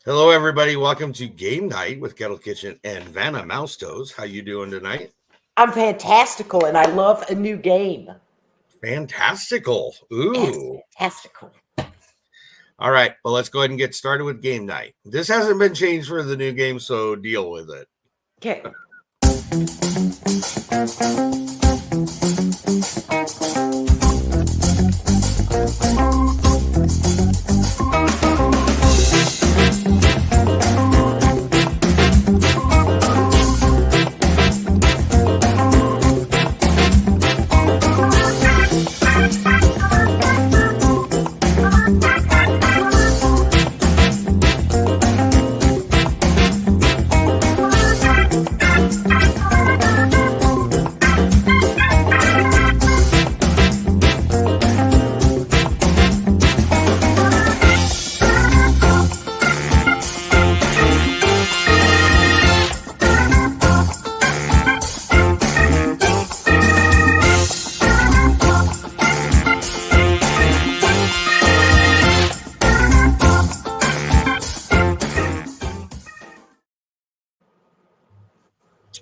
Hello, everybody. Welcome to Game Night with Kettle, Kichen, and Vanna Mouse Toes. How you doing tonight? I'm fantastical, and I love a new game. Fantastical. Ooh. Yes, fantastical. All right. Well, let's go ahead and get started with Game Night. This hasn't been changed for the new game, so deal with it. Okay.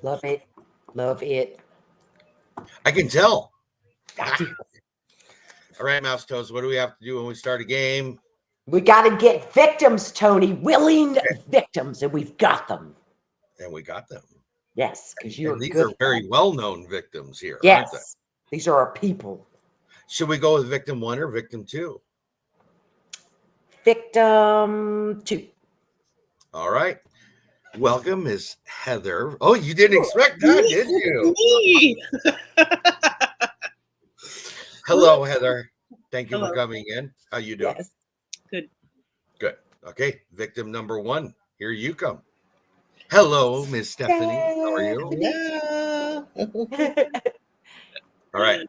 Love it. Love it. I can tell. Got you. All right, Mouse Toes, what do we have to do when we start a game? We got to get victims, Tony. Willing victims, and we've got them. And we got them. Yes, because you're and these good. are very well-known victims here, Yes, aren't they? These are our people. Should we go with victim 1 or victim 2? Victim 2. All right. Welcome, Miss Heather. Oh, you didn't expect that, did you? Me. Hello, Heather. Thank you Hello. for coming in. How you doing? Yes. Good. Good. Okay. Victim number 1. Here you come. Hello, Miss Stephanie. How are you? Yeah. All right.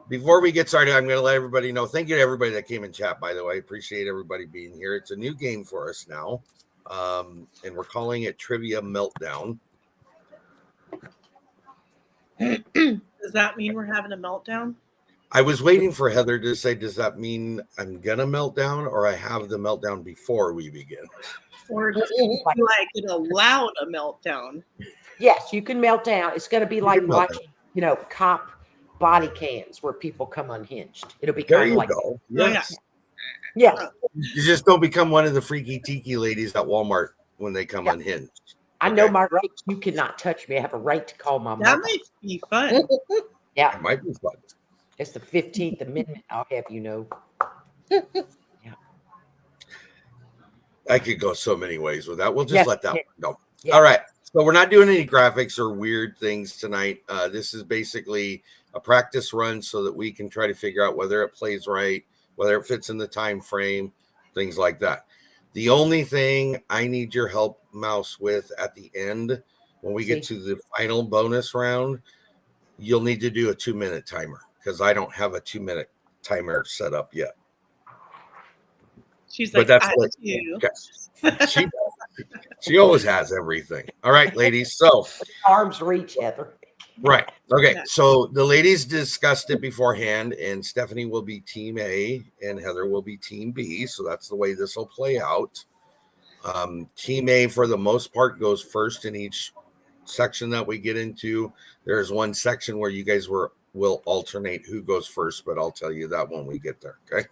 Before we get started, I'm going to let everybody know. Thank you to everybody that came in chat, by the way. Appreciate everybody being here. It's a new game for us now. And we're calling it Trivia Meltdown. Does that mean we're having a meltdown? I was waiting for Heather to say, does that mean I'm going to melt down or I have the meltdown before we begin? Or do you like it allowed a meltdown? Yes, you can melt down. It's going to be like can melt watching, cop body cams where people come unhinged. It'll be There kind of you like, go. Oh, Yes. yeah. You just don't become one of the freaky tiki ladies at Walmart when they come Yeah. unhinged. I know Okay. my rights. You cannot touch me. I have a right to call my That mother. might be fun. Yeah, It might be fun. it's the 15th Amendment. I'll have you know. I could go so many ways with that. We'll just Yes, let that yeah. one go. Yeah. All right. So we're not doing any graphics or weird things tonight. This is basically a practice run so that we can try to figure out whether it plays right, whether it fits in the time frame, things like that. The only thing I need your help, Mouse, with at the end, when we get to the final bonus round, you'll need to do a 2-minute timer because I don't have a 2-minute timer set up yet. She's But like, that's I what do. okay. She always has everything. All right, ladies. So Arm's reach, Heather. right. Okay. Yeah. So the ladies discussed it beforehand, and Stephanie will be team A and Heather will be team B. So that's the way this will play out. Team A, for the most part, goes first in each section that we get into. There's one section where you guys will alternate who goes first, but I'll tell you that when we get there. Okay.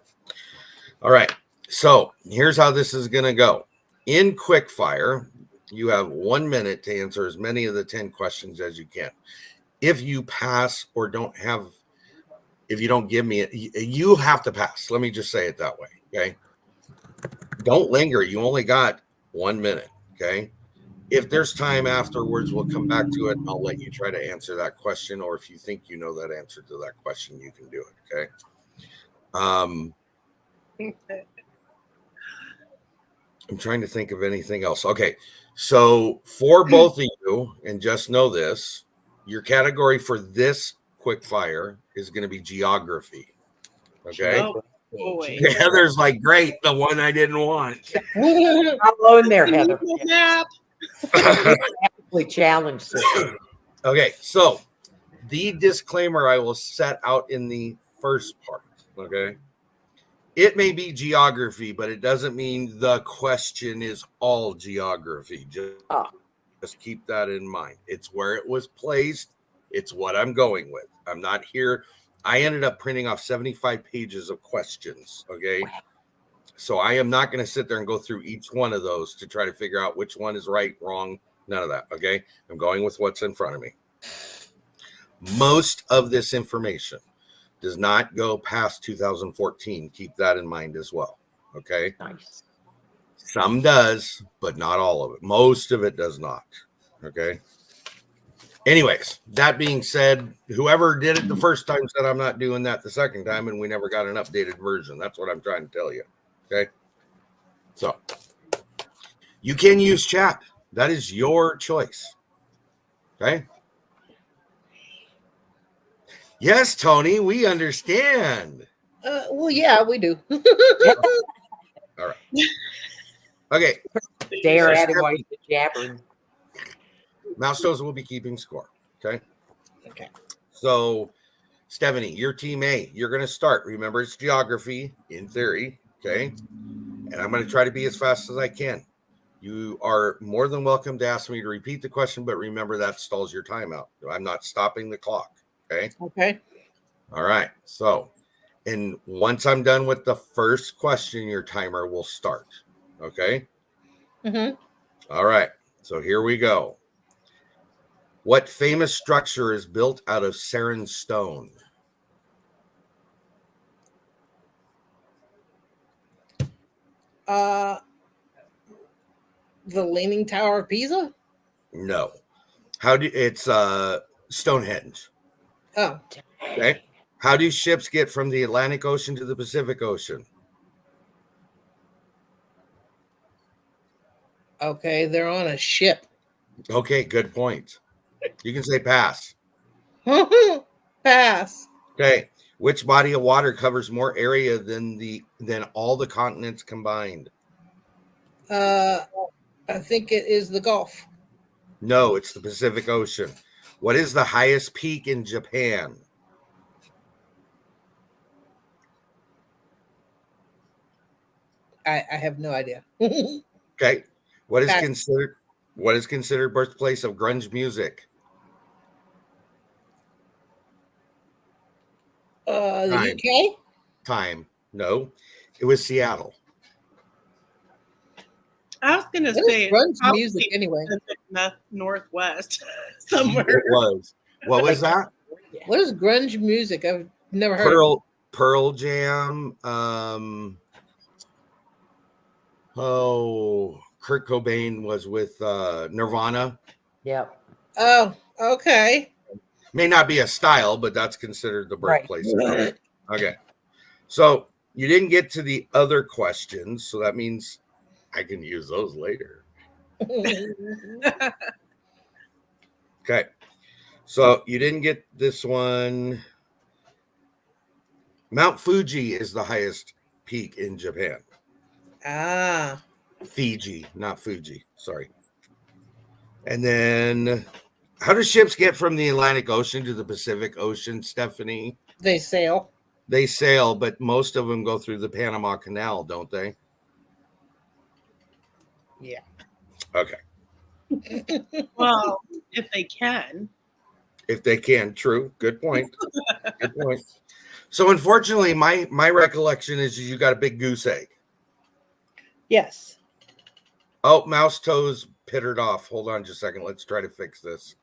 All right. So here's how this is going to go. In quickfire, you have 1 minute to answer as many of the 10 questions as you can. If you pass or if you don't give me it, you have to pass. Let me just say it that way. Okay. Don't linger. You only got 1 minute. Okay. If there's time afterwards, we'll come back to it and I'll let you try to answer that question. Or if you think you know that answer to that question, you can do it. Okay. I'm trying to think of anything else. Okay. So for both of you, and just know this, your category for this quick fire is going to be geography. Okay. Oh, boy. Heather's like, great, the one I didn't want. I'm low in there, Heather. Nap. Graphically challenged system. Okay. So the disclaimer I will set out in the first part. Okay. It may be geography, but it doesn't mean the question is all geography. Just keep that in mind. It's where it was placed. It's what I'm going with. I'm not here. I ended up printing off 75 pages of questions. Okay. So I am not going to sit there and go through each one of those to try to figure out which one is right, wrong, none of that. Okay. I'm going with what's in front of me. Most of this information does not go past 2014. Keep that in mind as well. Okay. Nice. Some does, but not all of it. Most of it does not. Okay. Anyways, that being said, whoever did it the first time said I'm not doing that the second time, and we never got an updated version. That's what I'm trying to tell you. Okay. So you can use chat. That is your choice. Okay. Yes, Tony, we understand. Well, yeah, we do. All right. Okay. Stare at him while he's jabbering. Mouse Toes will be keeping score. Okay. Okay. So, Stephanie, your team A, you're going to start. Remember, it's geography in theory. Okay. And I'm going to try to be as fast as I can. You are more than welcome to ask me to repeat the question, but remember that stalls your time out. I'm not stopping the clock. Okay. Okay. All right. So, and once I'm done with the first question, your timer will start. Okay. Mm-hmm. All right. So here we go. What famous structure is built out of Sarin stone? The Leaning Tower of Pisa? No. It's Stonehenge. Oh. Okay. How do ships get from the Atlantic Ocean to the Pacific Ocean? Okay, they're on a ship. Okay, good point. You can say pass. Pass. Okay. Which body of water covers more area than all the continents combined? I think it is the Gulf. No, it's the Pacific Ocean. What is the highest peak in Japan? I have no idea. Okay. What is considered birthplace of grunge music? The Time. UK? Time. No. It was Seattle. I was going to say grunge music anyway. Northwest somewhere. It was. What was that? What is grunge music? I've never heard. Pearl Jam. Kurt Cobain was with Nirvana. Yep. Oh, okay. May not be a style, but that's considered the birthplace. Right. Okay. So you didn't get to the other questions, so that means I can use those later. Okay. So you didn't get this one. Mount Fuji is the highest peak in Japan. Ah. Fiji, not Fuji. Sorry. And then how do ships get from the Atlantic Ocean to the Pacific Ocean, Stephanie? They sail. They sail, but most of them go through the Panama Canal, don't they? Yeah. Okay. Well, if they can. If they can, true. Good point. Good point. So unfortunately, my recollection is you got a big goose egg. Yes. Oh, Mouse Toes pittered off. Hold on just a second. Let's try to fix this.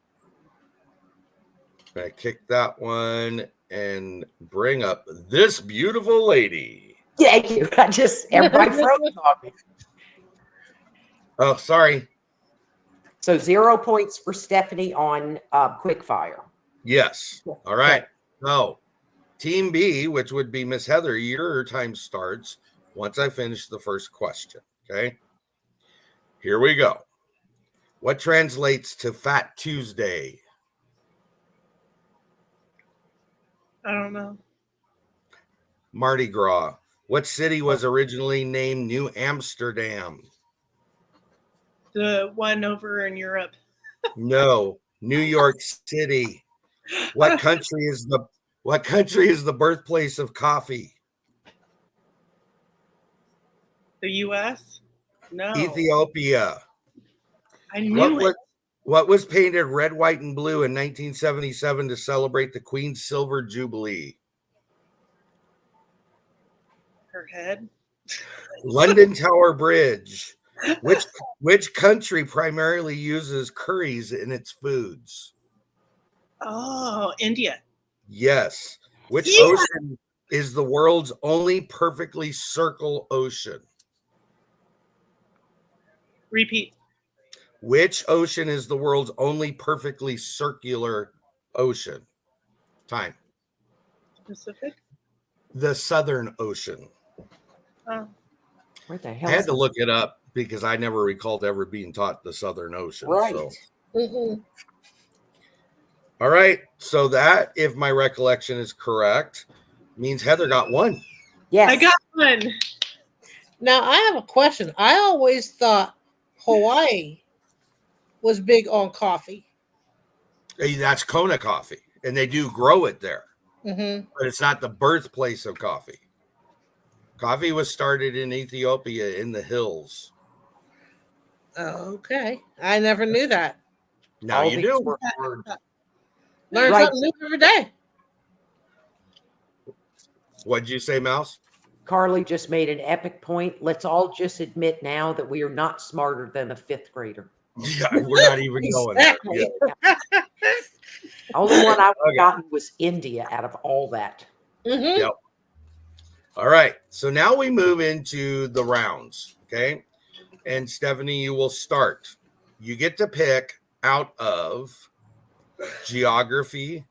I'm going to kick that one and bring up this beautiful lady. Thank you. Everybody froze on me. Oh, sorry. So 0 points for Stephanie on quickfire. Yes. All right. So Team B, which would be Miss Heather, your time starts once I finish the first question. Okay. Here we go. What translates to Fat Tuesday? I don't know. Mardi Gras. What city was originally named New Amsterdam? The one over in Europe. No, New York City. What country is the birthplace of coffee? The U.S.? No. Ethiopia. I knew it. What was painted red, white, and blue in 1977 to celebrate the Queen's Silver Jubilee? Her head. London Tower Bridge. Which country primarily uses curries in its foods? Oh, India. Yes. Which Yeah. ocean is the world's only perfectly circle ocean? Repeat. Which ocean is the world's only perfectly circular ocean? Time. Pacific. The Southern Ocean. Oh. Where the hell? I had to look it up because I never recalled ever being taught the Southern Ocean. Right. So. Mm-hmm. All right. So that, if my recollection is correct, means Heather got one. Yes. I got one. Now, I have a question. I always thought Hawaii was big on coffee. Hey, that's Kona coffee, and they do grow it there. Mm-hmm. But it's not the birthplace of coffee. Coffee was started in Ethiopia in the hills. Okay. I never knew that. Now All you these do. were- Learn Right. something new every day. What'd you say, Mouse? Carly just made an epic point. Let's all just admit now that we are not smarter than a fifth grader. Yeah, we're not even going there. Exactly. Yeah. Only one I've Okay. forgotten was India out of all that. Mm-hmm. Yep. All right. So now we move into the rounds. Okay. And Stephanie, you will start. You get to pick out of geography,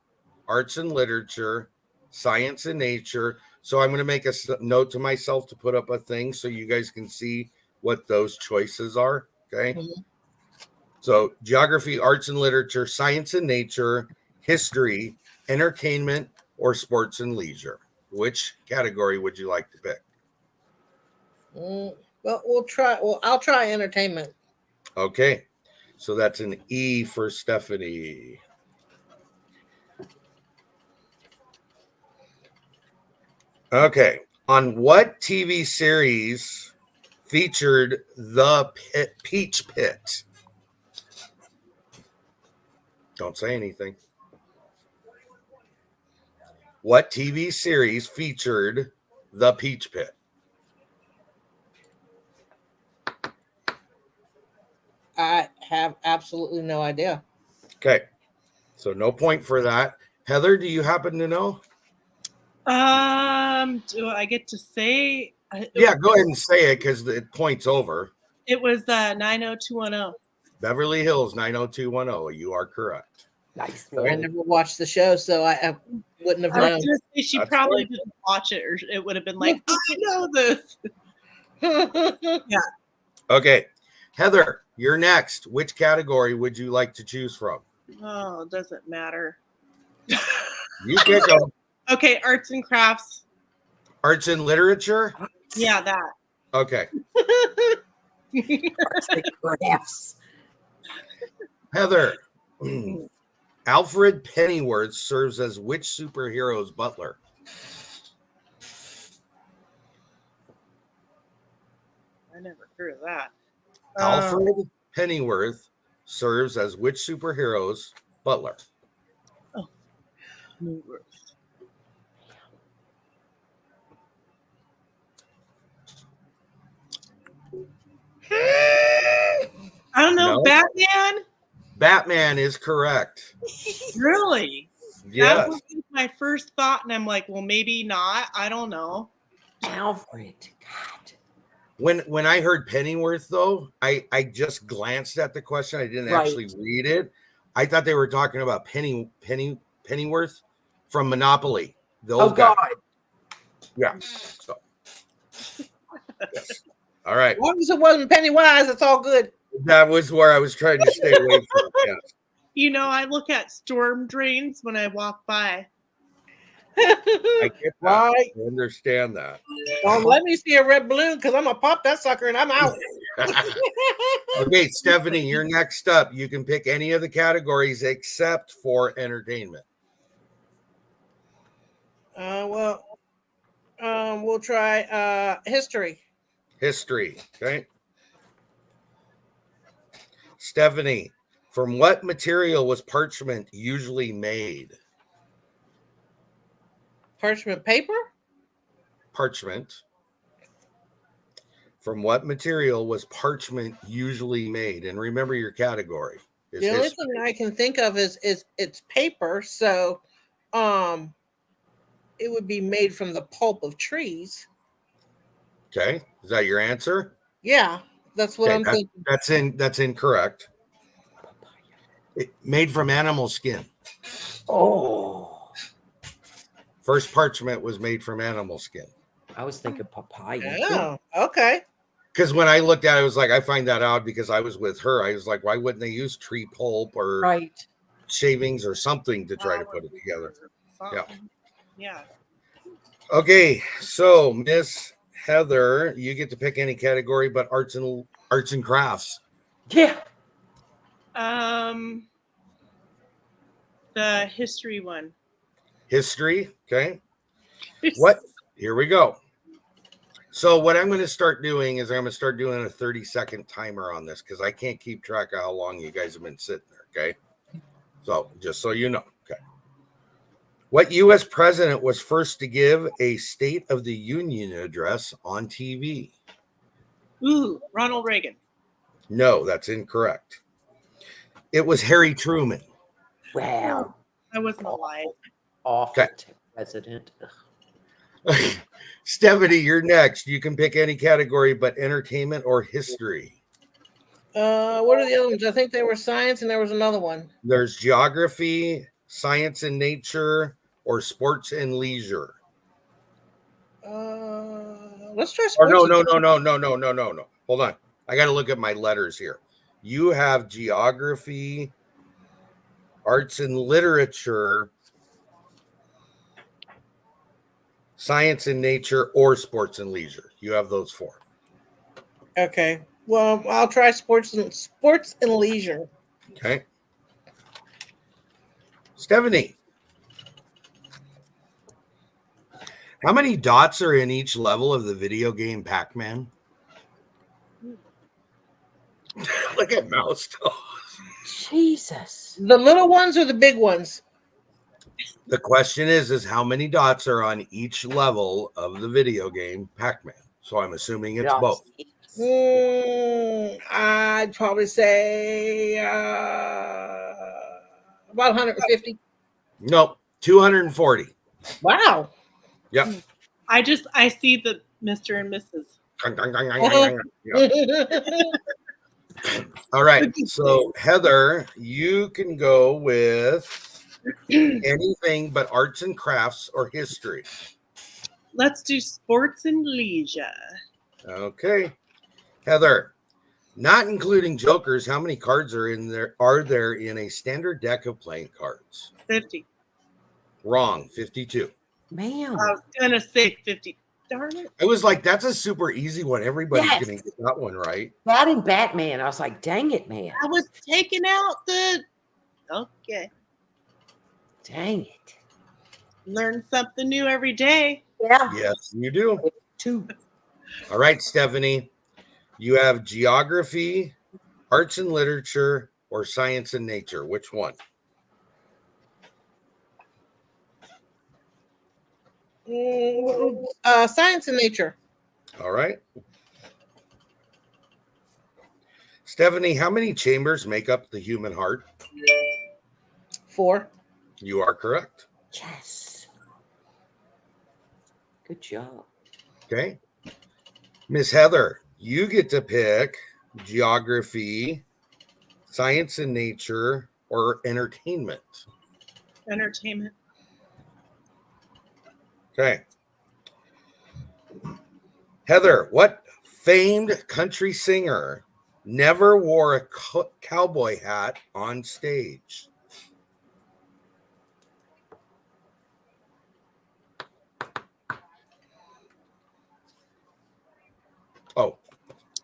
arts and literature, science and nature. So I'm going to make a note to myself to put up a thing so you guys can see what those choices are. Okay. Mhm. So geography, arts and literature, science and nature, history, entertainment, or sports and leisure. Which category would you like to pick? Well, we'll try. Well, I'll try entertainment. Okay. So that's an E for Stephanie. Okay. On what TV series featured the Peach Pit? Don't say anything. What TV series featured the Peach Pit? I have absolutely no idea. Okay. So no point for that. Heather, do you happen to know? Do I get to say? Yeah, go ahead and say it because the point's over. It was 90210. Beverly Hills 90210. You are correct. Nice. I never watched the show, so I wouldn't have I was known. going to say she That's probably fine. didn't watch it, or it would have been like, I know this. Okay. Heather, you're next. Which category would you like to choose from? Oh, it doesn't matter. You pick them. Okay, arts and crafts. Arts and literature? Yeah, that. Okay. Arts and crafts. Heather, Alfred Pennyworth serves as which superhero's butler? I never heard of that. Alfred Pennyworth serves as which superhero's butler? I don't know. No. Batman? Batman is correct. Really? That Yes. was my first thought, and I'm like, well, maybe not. I don't know. Alfred. God. When I heard Pennyworth, though, I just glanced at the question. I didn't Right. actually read it. I thought they were talking about Pennyworth from Monopoly. The Oh, old guy. God. Yeah. So. Yes. All right. As long as it wasn't Pennywise, it's all good. That was where I was trying to stay away from. Yeah. You know, I look at storm drains when I walk by. I get that. Right. I understand that. Don't let me see a red balloon because I'm going to pop that sucker and I'm out. Okay, Stephanie, you're next up. You can pick any of the categories except for entertainment. We'll try history. History. Okay. Stephanie, from what material was parchment usually made? Parchment paper? Parchment. From what material was parchment usually made? And remember your category. The only thing I can think of is it's paper, so it would be made from the pulp of trees. Okay. Is that your answer? Yeah, that's what I'm thinking. That's incorrect. Made from animal skin. Oh, First parchment was made from animal skin. I was thinking papaya. Oh, okay. Because when I looked at it, I was like, I find that out because I was with her. I was like, why wouldn't they use tree pulp or Right. shavings or something to try to put it together? Yeah. Yeah. Okay, so Miss Heather, you get to pick any category but arts and crafts. Yeah. The history one. History, okay. What? Here we go. So what I'm going to start doing is I'm going to start doing a 30-second timer on this because I can't keep track of how long you guys have been sitting there, okay? So just so you know, okay. What U.S. president was first to give a State of the Union address on TV? Ooh, Ronald Reagan. No, that's incorrect. It was Harry Truman. Wow. I wasn't alive. Awful Okay. president. Stephanie, you're next. You can pick any category but entertainment or history. What are the other ones? I think they were science and there was another one. There's geography, science and nature, or sports and leisure. Let's try Or sports. no. Hold on. I got to look at my letters here. You have geography, arts and literature, science and nature, or sports and leisure. You have those four. Okay. Well, I'll try sports and leisure. Okay. Stephanie, how many dots are in each level of the video game Pac-Man? Look at mouse toes. Jesus. The little ones or the big ones? The question is how many dots are on each level of the video game Pac-Man? So I'm assuming it's both. I'd probably say about 150. Nope, 240. Wow. Yep. I see the Mr. and Mrs. Yep. All right. So Heather, you can go with anything but arts and crafts or history. Let's do sports and leisure. Okay. Heather, not including jokers, how many cards are there in a standard deck of playing cards? 50. Wrong. 52. Man. I was gonna say 50. Darn it. I was like, that's a super easy one. Everybody's Yes. gonna get that one right. That and Batman. I was like, dang it, man. I was taking out the. Okay. Dang it. Learn something new every day. Yeah. Yes, you do. 2. All right, Stephanie. You have geography, arts and literature, or science and nature. Which one? Science and nature. All right. Stephanie, how many chambers make up the human heart? 4. You are correct. Yes. Good job. Okay. Miss Heather, you get to pick geography, science and nature, or entertainment. Entertainment. Okay. Heather, what famed country singer never wore a cowboy hat on stage? Oh,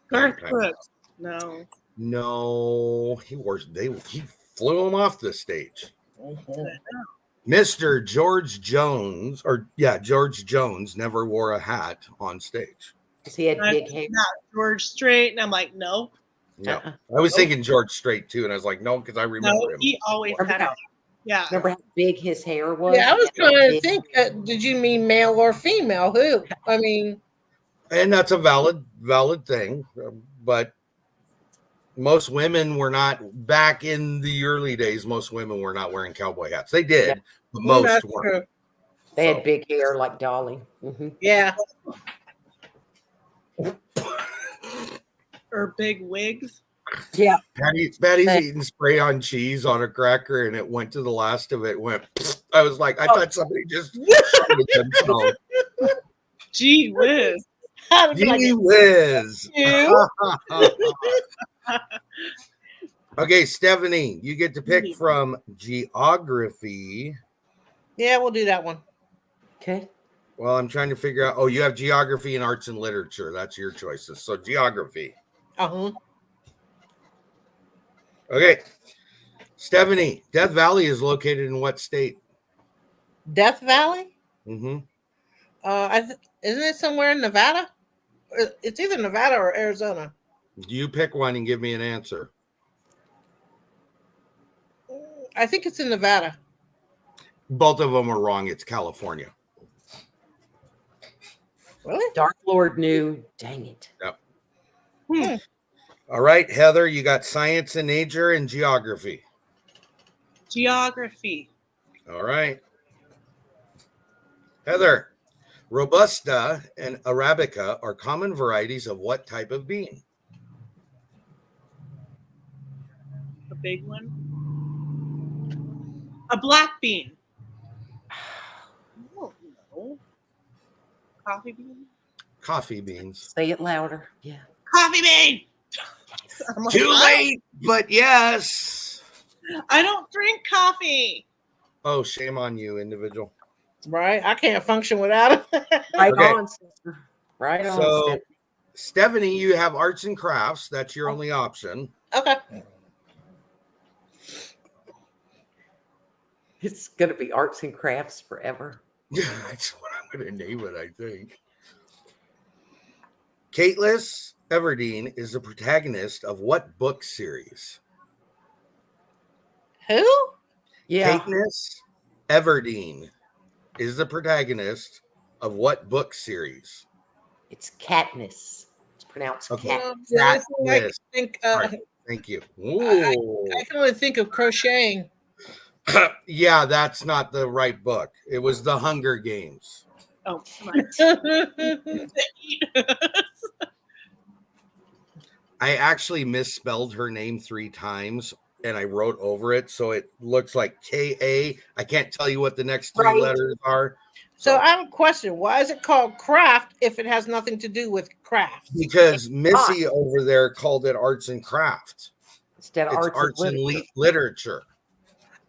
Garth Time. Brooks. No. No, he flew him off the stage. Mr. George Jones, George Jones never wore a hat on stage. Because he had And I big said, hair. not George Strait. And I'm like, no. No, Uh-uh. I was thinking George Strait too, and I was like, no, because I remember No, him. he always Remember had how, it. Yeah. remember how big his hair was? Yeah, I was He had trying to big- think. Did you mean male or female? Who? I mean, And that's a valid thing, but most women were not back in the early days. Most women were not wearing cowboy hats. They did, Yeah. but well, most that's weren't. true. They So- had big hair like Dolly. Hmm. Yeah. Or big wigs. Yeah. Patty's Hey. eating spray on cheese on a cracker, and it went to the last of it. Went. I was like, I Oh. thought somebody just shitted themselves. Gee whiz. I'd be like, Gee whiz. you? Okay, Stephanie, you get to pick from geography. Yeah, we'll do that one. Okay. Well, I'm trying to figure out. Oh, you have geography and arts and literature. That's your choices. So geography. Uh-huh. Okay. Stephanie, Death Valley is located in what state? Death Valley? Mm-hmm. Isn't it somewhere in Nevada? It's either Nevada or Arizona. You pick one and give me an answer. I think it's in Nevada. Both of them are wrong. It's California. Really? Dark Lord knew. Dang it. All right, Heather, you got science and nature and geography. Geography. All right. Heather, Robusta and Arabica are common varieties of what type of bean? A big one. A black bean. I don't know. Coffee bean? Coffee beans. Say it louder. Yeah. Coffee bean! I'm like, Too "What? late, but yes. I don't drink coffee. Oh, shame on you, individual. Right? I can't function without it. Right Okay. on, sister. Right on. So, Stephanie. Stephanie, you have arts and crafts. That's your only option. Okay. It's going to be arts and crafts forever. That's what I'm going to name it, I think. Caitlin Everdeen is the protagonist of what book series? Who? Yeah. Caitlin Everdeen is the protagonist of what book series? It's Katniss. It's pronounced Okay. Cat. The only thing I can Katniss. think, Right. Thank you. I can only think of crocheting. Yeah, that's not the right book. It was The Hunger Games. Oh, right. I actually misspelled her name 3 times and I wrote over it. So it looks like K-A. I can't tell you what the next 3 Right. letters are. So I have a question. Why is it called craft if it has nothing to do with craft? Because Missy over there called it arts and craft. Instead of It's arts and and literature. literature.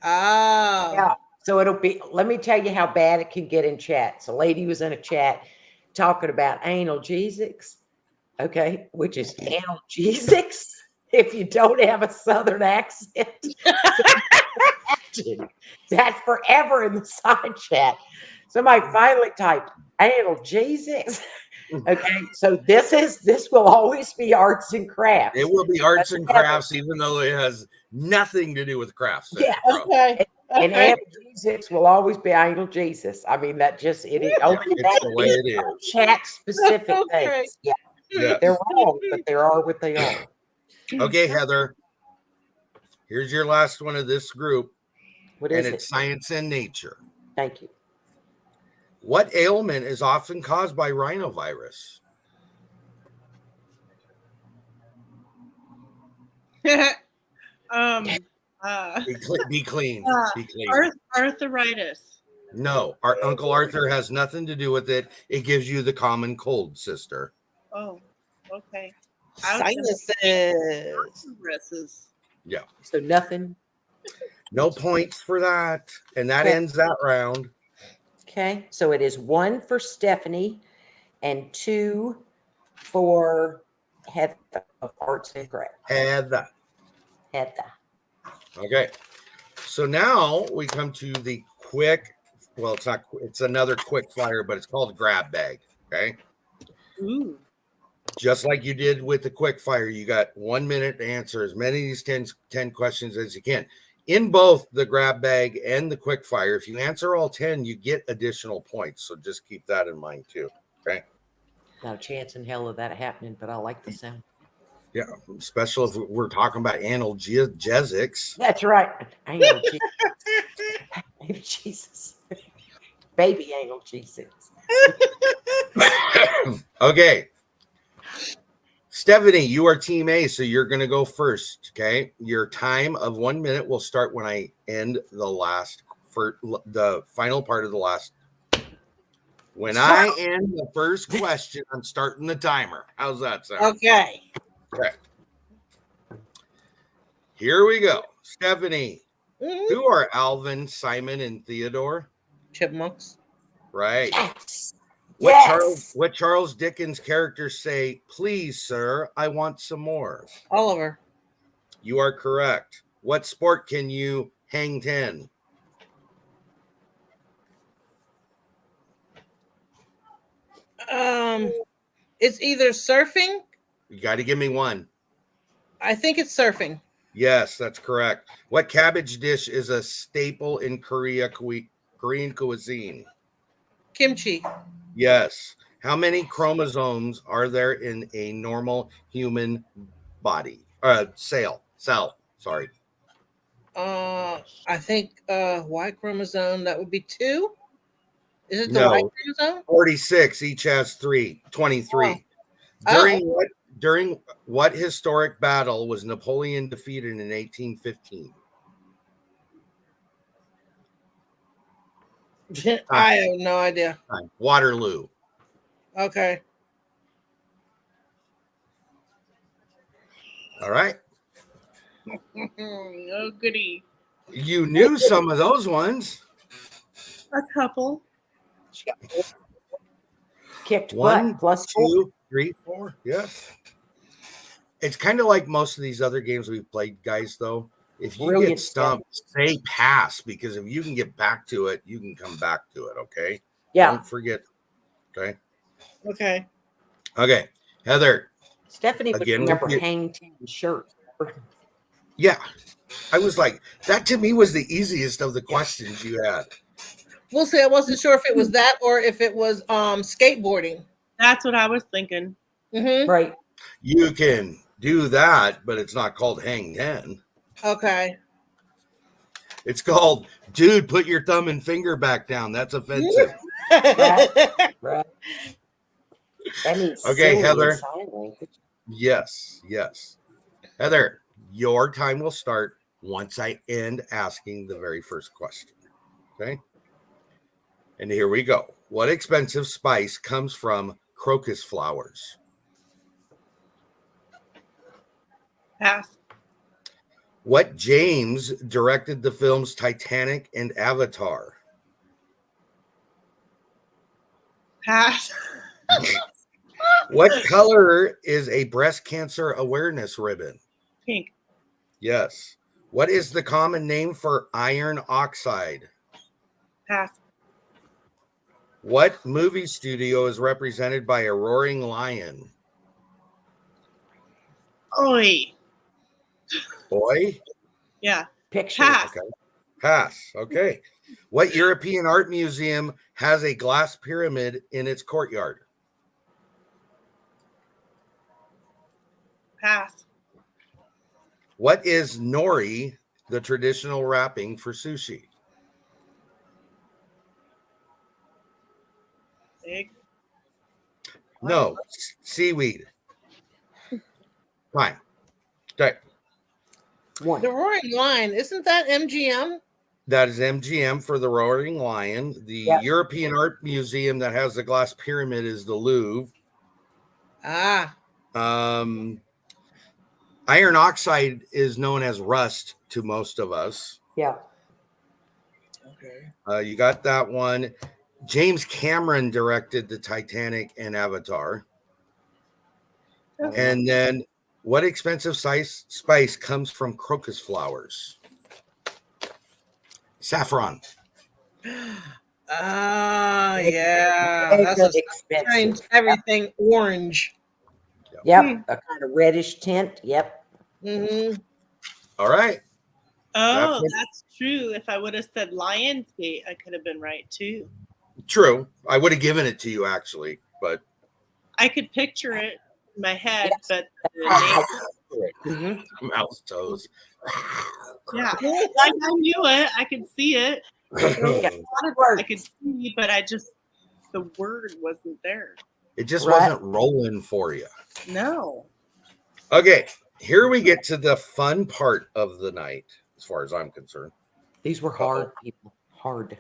Oh. Yeah. So it'll be, let me tell you how bad it can get in chat. So lady was in a chat talking about analgesics, okay, which is analgesics if you don't have a Southern accent. That's forever in the side chat. Somebody finally typed analgesics. Okay, so this will always be arts and crafts. It will be arts and crafts, even though it has nothing to do with crafts. Yeah. Okay. And Okay. analgesics will always be analgesis. I mean, that just it is only It's that the way it is. chat specific Okay. things. Yeah, Yeah. they're wrong, but they are what they are. Okay, Heather. Here's your last one of this group, What and is it's it? science and nature. Thank you. What ailment is often caused by rhinovirus? um, Be clean. Be clean. arthritis. No, our Uncle Arthur has nothing to do with it. It gives you the common cold, sister. Oh, okay. Sinuses. Viruses. Yeah. So nothing. No points for that. And that ends that round. Okay. So it is 1 for Stephanie and 2 for Heather of Arts and Crafts. Heather. Heather. Okay. So now we come to the quick, well, it's not, it's another quick fire, but it's called grab bag. Okay. Ooh. Just like you did with the quick fire, you got 1 minute to answer as many of these 10 questions as you can. In both the grab bag and the quick fire, if you answer all 10, you get additional points. So just keep that in mind too. Okay. Not a chance in hell of that happening, but I like the sound. Yeah, especially if we're talking about analgesics. That's right. Analgesics. Jesus. Baby analgesics. Okay. Stephanie, you are team A, so you're going to go first. Okay. Your time of 1 minute will start when I end the final part of the last. When I end the first question, I'm starting the timer. How's that sound? Okay. Okay. Here we go. Stephanie, who are Alvin, Simon, and Theodore? Chipmunks. Right. Yes. What Charles Dickens characters say, please, sir, I want some more? Oliver. You are correct. What sport can you hang 10? It's either surfing. You got to give me one. I think it's surfing. Yes, that's correct. What cabbage dish is a staple in Korean cuisine? Kimchi. Yes. How many chromosomes are there in a normal human body? Cell. Sorry. I think Y chromosome, that would be 2. Is it the No. Y chromosome? 46. Each has 23. During what historic battle was Napoleon defeated in 1815? I have no idea. Waterloo. Okay. All right. Oh, goody. You knew some of those ones. A couple. Kicked 1, butt plus 2, 3, 4. Yes. It's kind of like most of these other games we've played, guys, though. If you Brilliant get stumped, say pass, because if you can get back to it, you can come back to it, okay? Yeah. Don't forget. Okay. Okay. Okay. Heather. Stephanie would Again, remember hang 10 shirt. Yeah. I was like, that to me was the easiest of the questions you had. We'll see. I wasn't sure if it was that or if it was skateboarding. That's what I was thinking. Mm-hmm. Right. You can do that, but it's not called hang 10. Okay. It's called, dude, put your thumb and finger back down. That's offensive. Right. That means Okay, Heather. sign language. Yes. Heather, your time will start once I end asking the very first question. Okay. And here we go. What expensive spice comes from crocus flowers? Pass. What James directed the films Titanic and Avatar? Pass. What color is a breast cancer awareness ribbon? Pink. Yes. What is the common name for iron oxide? Pass. What movie studio is represented by a roaring lion? Oi. Boy? Yeah. Picture. Pass. Okay. Pass. Okay. What European art museum has a glass pyramid in its courtyard? Pass. What is nori, the traditional wrapping for sushi? Egg. No, seaweed. Fine. Okay. One. The Roaring Lion, isn't that MGM? That is MGM for the Roaring Lion. The European Art Museum that has the glass pyramid is the Louvre. Ah. Iron oxide is known as rust to most of us. Yeah. Okay. You got that one. James Cameron directed the Titanic and Avatar. And then what expensive spice comes from crocus flowers? Saffron. Ah, yeah. That's That's change expensive. everything orange. Yep, a kind of reddish tint. Yep. Mm-hmm. All right. Oh, that's true. If I would have said Lionsgate, I could have been right too. True. I would have given it to you actually, but I could picture it in my head, Yes. but the mouse toes. yeah, I knew it. I could see it. I could see, but the word wasn't there. It just Right. wasn't rolling for you. No. Okay, here we get to the fun part of the night, as far as I'm concerned. These were hard, people. Hard.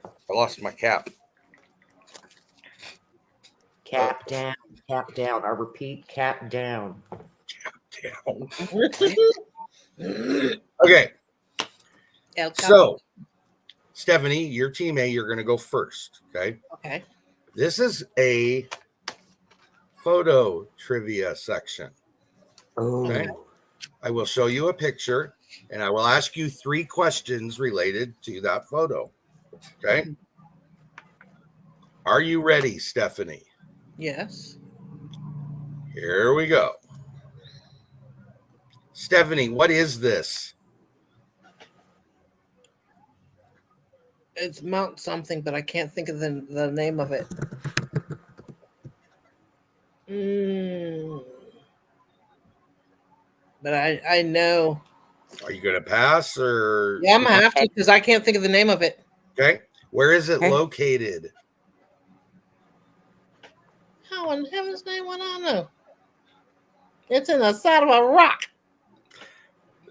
I lost my cap. Cap down. Cap down. I repeat, cap down. Down. Okay. So, Stephanie, your team A, you're going to go first. Okay. Okay. This is a photo trivia section. Oh. Okay. I will show you a picture and I will ask you 3 questions related to that photo. Okay. Are you ready, Stephanie? Yes. Here we go. Stephanie, what is this? It's Mount something, but I can't think of the name of it. But I know. Are you going to pass or? Yeah, I'm going to have to because I can't think of the name of it. Okay. Where is it located? How in heaven's name would I know? It's in the side of a rock.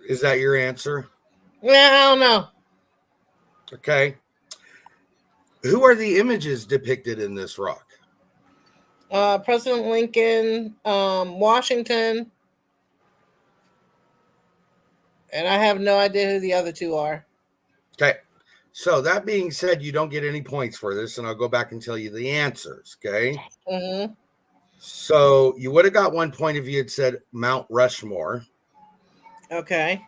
Is that your answer? Yeah, I don't know. Okay. Who are the images depicted in this rock? President Lincoln, Washington, and I have no idea who the other 2 are. Okay. So that being said, you don't get any points for this, and I'll go back and tell you the answers. Okay. Mm-hmm. So you would have got 1 point if you had said Mount Rushmore. Okay.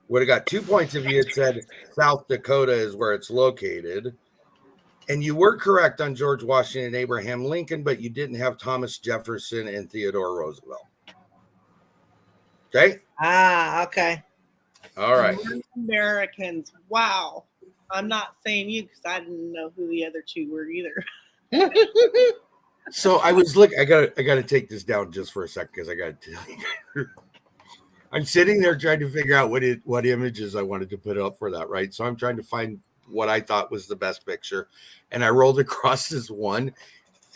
Would have got 2 points if you had said South Dakota is where it's located. And you were correct on George Washington and Abraham Lincoln, but you didn't have Thomas Jefferson and Theodore Roosevelt. Okay. Okay. All right. Americans. Wow. I'm not saying you because I didn't know who the other 2 were either. So I was I gotta take this down just for a second because I gotta tell you. I'm sitting there trying to figure out what images I wanted to put up for that, right? So I'm trying to find what I thought was the best picture. And I rolled across this one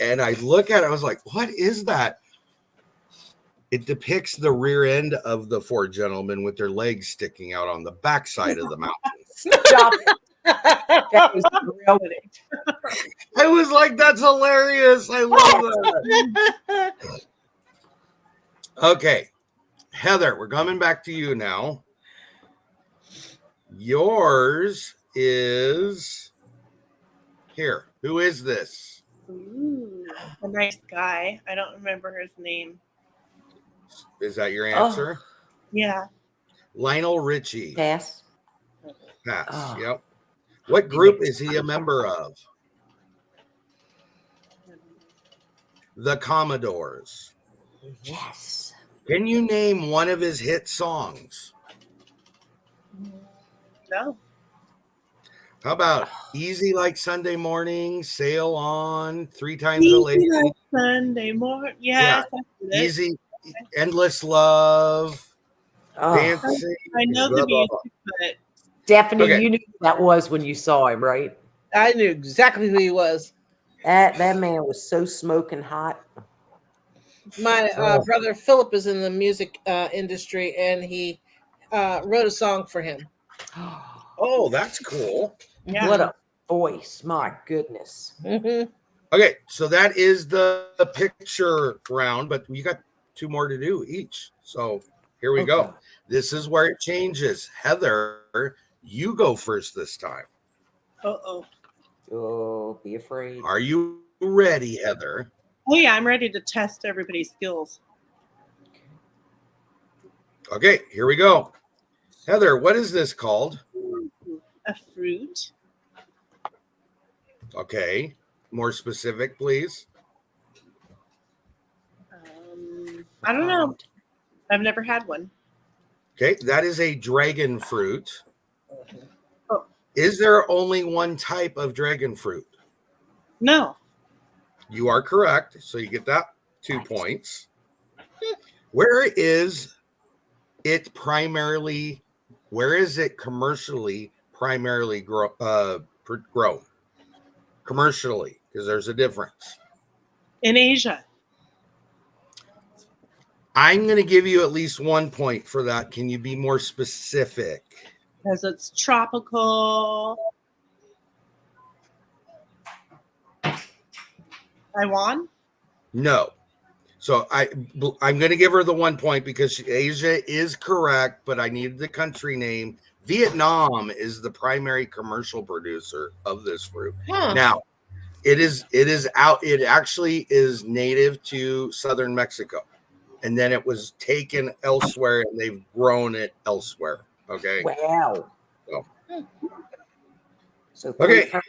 and I look at it, I was like, what is that? It depicts the rear end of the 4 gentlemen with their legs sticking out on the backside of the mountain. Stop it. That was brilliant. I was like, that's hilarious. I love that. Okay. Heather, we're coming back to you now. Yours is here. Who is this? Ooh, a nice guy. I don't remember his name. Is that your answer? Yeah. Lionel Richie. Pass. Pass. Oh. Yep. What group is he a member of? The Commodores. Yes. Can you name one of his hit songs? No. How about Easy Like Sunday Morning, Sail On, 3 Times a Lady? Like Sunday morning. Yes. Yeah. Easy, Endless Love, Oh. Dancing. I know blah, the blah, music, blah. but Stephanie, Okay. you knew who that was when you saw him, right? I knew exactly who he was. That man was so smoking hot. My brother Philip is in the music industry, and he wrote a song for him. Oh, that's cool. yeah. What a voice. My goodness. Mm-hmm. Okay, so that is the picture round, but you got 2 more to do each. So here we go. This is where it changes. Heather, you go first this time. Uh-oh. Oh, be afraid. Are you ready, Heather? Oh, yeah. I'm ready to test everybody's skills. Okay, here we go. Heather, what is this called? A fruit. Okay, more specific, please. I don't know. I've never had one. Okay, that is a dragon fruit. Oh. Is there only one type of dragon fruit? No. You are correct. So you get that 2 points. Where is it commercially primarily grown? Commercially, because there's a difference. In Asia. I'm going to give you at least 1 point for that. Can you be more specific? Because it's tropical. Taiwan? No. So I'm going to give her the 1 point because Asia is correct, but I needed the country name. Vietnam is the primary commercial producer of this fruit. Huh. Now, it actually is native to southern Mexico. And then it was taken elsewhere and they've grown it elsewhere. Okay. Wow. So. So Okay. perks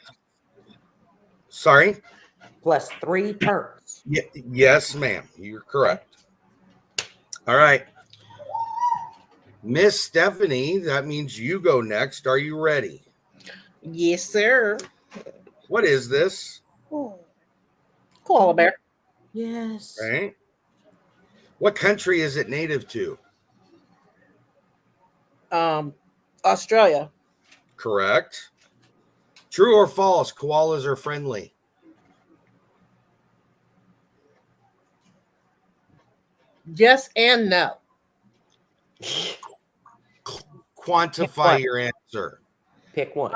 Sorry. plus 3 perks. Yes, ma'am. You're correct. All right. Miss Stephanie, that means you go next. Are you ready? Yes, sir. What is this? Koala bear. Yes. Right. What country is it native to? Australia. Correct. True or false? Koalas are friendly. Yes and no. Quantify your answer. Pick one.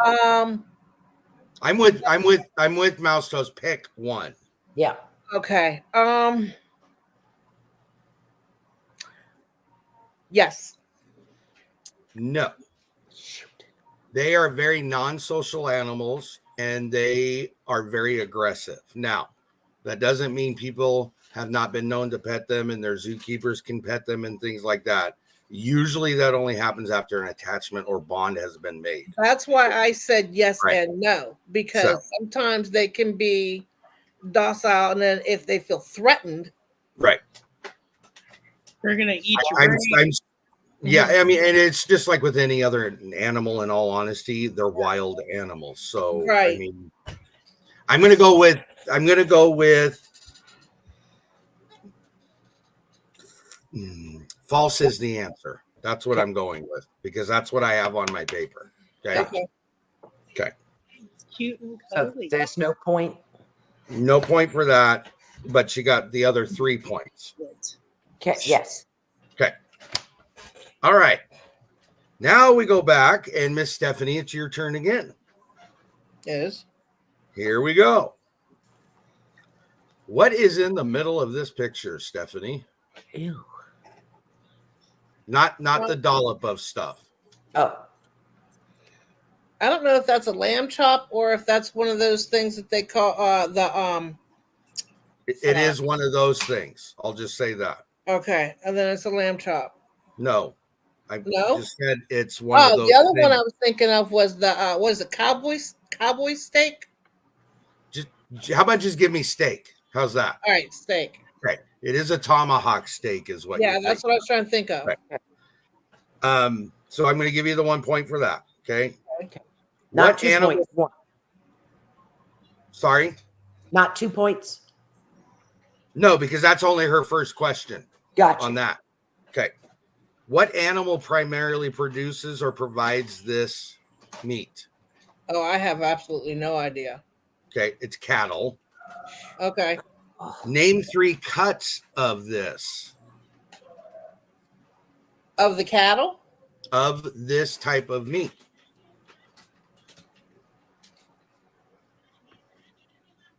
I'm with Mouse Toes. Pick one. Yeah. Okay. Yes. No. Shoot. They are very non-social animals and they are very aggressive. Now, that doesn't mean people have not been known to pet them and their zookeepers can pet them and things like that. Usually that only happens after an attachment or bond has been made. That's why I said yes Right. and no, because sometimes they can be docile, and then if they feel threatened, Right. They're going to eat your brain. Yeah, I mean, and it's just like with any other animal, in all honesty, they're wild animals. So, Right. I mean, I'm going to go with false is the answer. That's what I'm going with because that's what I have on my paper. Okay. Okay. It's cute and So cuddly. there's no point. No point for that, but she got the other 3 points. Okay. Yes. Okay. All right. Now we go back, and Miss Stephanie, it's your turn again. is Here we go. What is in the middle of this picture, Stephanie? Ew. Not the dollop of stuff. Oh. I don't know if that's a lamb chop or if that's one of those things that they call It is one of those things. I'll just say that. Okay, and then it's a lamb chop. No. I No? just said it's one of those the other things. one I was thinking of was the what is it, cowboy steak? Just how about just give me steak? How's that? All right, steak. Okay. It is a tomahawk steak, is what. Yeah, that's what I was trying to think of. Right. So I'm going to give you the 1 point for that. Okay. Okay. Not 2 animal? points. One. Sorry. Not 2 points. No, because that's only her first question. Gotcha. On that. Okay. What animal primarily produces or provides this meat? Oh, I have absolutely no idea. Okay. It's cattle. Okay. Name 3 cuts of this. Of the cattle? Of this type of meat.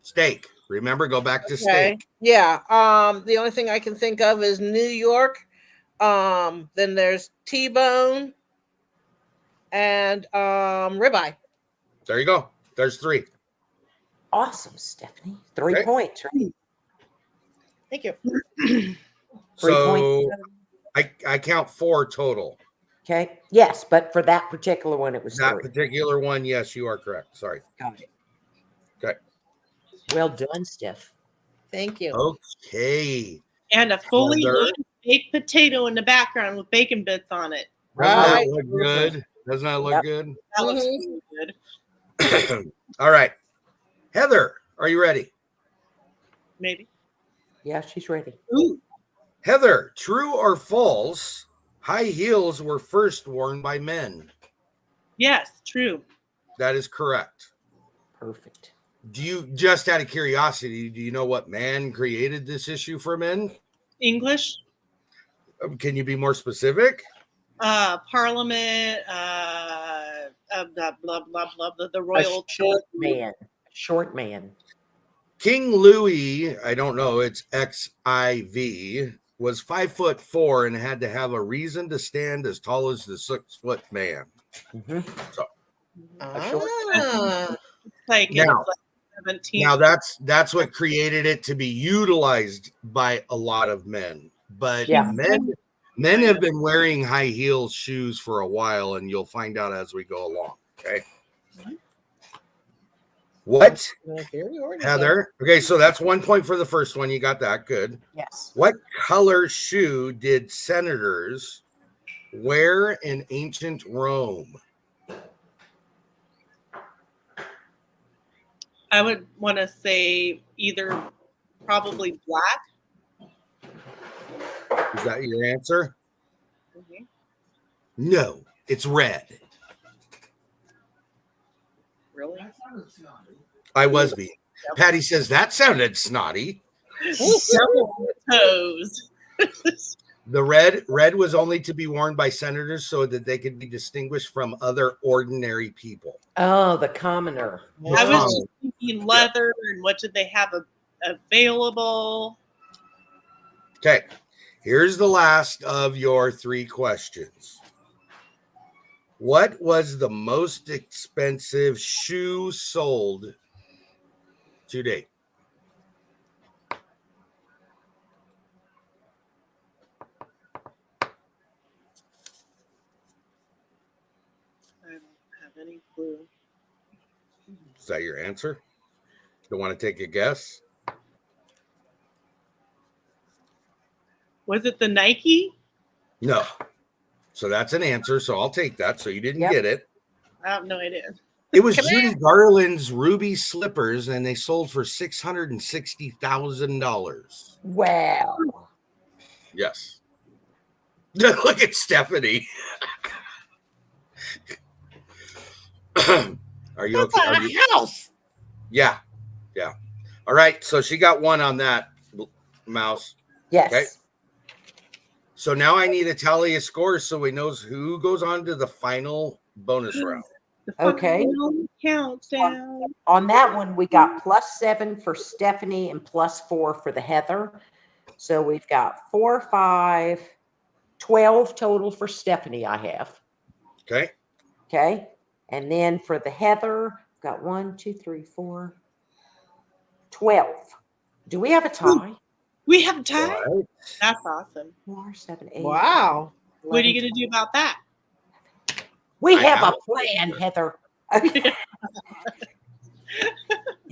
Steak. Remember, go back to steak. Yeah. The only thing I can think of is New York. Then there's T-bone and ribeye. There you go. There's 3. Awesome, Stephanie. 3 points, right? Thank you. 3 So points. I count 4 total. Okay. Yes, but for that particular one, it was That 3. particular one, yes, you are correct. Sorry. Got it. Okay. Well done, Steph. Thank you. Okay. And a fully Heather. loaded baked potato in the background with bacon bits on it. Doesn't Right. that look good? Doesn't that look good? That looks Mhm. really good. All right. Heather, are you ready? Maybe. Yeah, she's ready. Ooh. Heather, true or false? High heels were first worn by men. Yes, true. That is correct. Perfect. Do you, just out of curiosity, do you know what man created this issue for men? English, Can you be more specific? Parliament, blah, blah, blah, blah, the A royal. short man. Short man. King Louis, I don't know, it's XIV, was 5'4" and had to have a reason to stand as tall as the 6-foot man. Mhm. Ah. Like Now- it was like 17. Now that's what created it to be utilized by a lot of men. But Yeah. men have been wearing high heel shoes for a while, and you'll find out as we go along. Okay. What, Heather? Okay, so that's 1 point for the first one. You got that. Good. Yes. What color shoe did senators wear in ancient Rome? I would want to say either probably black. Is that your answer? Mhm. No, it's red. Really? I was being. Patty says that sounded snotty. Toes. The red was only to be worn by senators so that they could be distinguished from other ordinary people. Oh, the commoner. I was just thinking leather and what did they have available? Okay, here's the last of your 3 questions. What was the most expensive shoe sold to date? I don't have any clue. Is that your answer? You want to take a guess? Was it the Nike? No. So that's an answer. So I'll take that. So you didn't Yep. get it. I have no idea. It was Come Judy Garland's ruby slippers, and they sold for $660,000. Wow. Yes. Look at Stephanie. Are you That's okay? not a house. Yeah. All right. So she got 1 on that, Mouse. Yes. Okay. So now I need a tally of scores so we knows who goes on to the final bonus round. The Okay. final countdown. On that one, we got +7 for Stephanie and +4 for the Heather. So we've got 4, 5, 12 total for Stephanie, I have. Okay. Okay. And then for the Heather, we've got 1, 2, 3, 4, 12. Do we have a tie? We have time. All right. That's awesome. 4, 7, 8. Wow. What are you 11, going to do about that? We I have have a plan, Heather. Okay.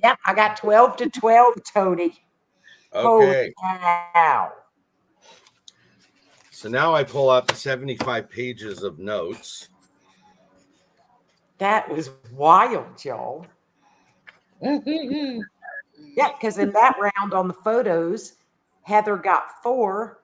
Yep, I got 12 to 12, Tony. Okay. Holy cow. So now I pull out the 75 pages of notes. That was wild, y'all. Mhm. Yeah, because in that round on the photos, Heather got 4,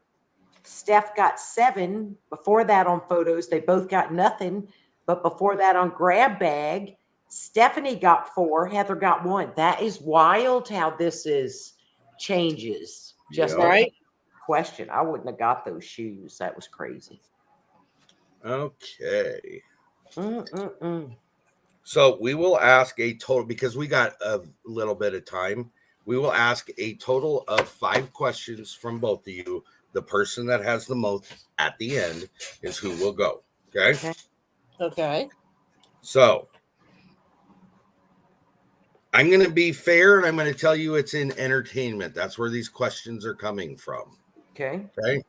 Steph got 7. Before that on photos, they both got nothing. But before that on grab bag, Stephanie got 4, Heather got 1. That is wild how this is changes. Just Yeah. Right. a question. I wouldn't have got those shoes. That was crazy. Okay. Mm-mm-mm. So we will ask a total, because we got a little bit of time. We will ask a total of 5 questions from both of you. The person that has the most at the end is who will go. Okay. Okay. So I'm going to be fair, and I'm going to tell you it's in entertainment. That's where these questions are coming from. Okay. Okay.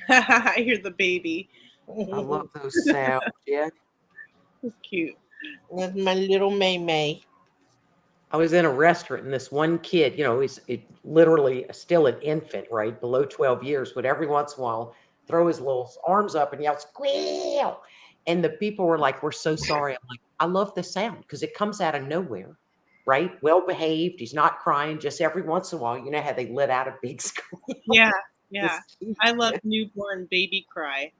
I hear the baby. I love those sounds. Yeah. It's cute. That's my little May May. I was in a restaurant and this one kid, he's literally still an infant, right? Below 12 years, would every once in a while throw his little arms up and yell, squeal. And the people were like, we're so sorry. I'm like, I love the sound because it comes out of nowhere, right? Well behaved. He's not crying. Just every once in a while, you know how they let out a big squeal? Yeah. Yeah. I love newborn baby cry.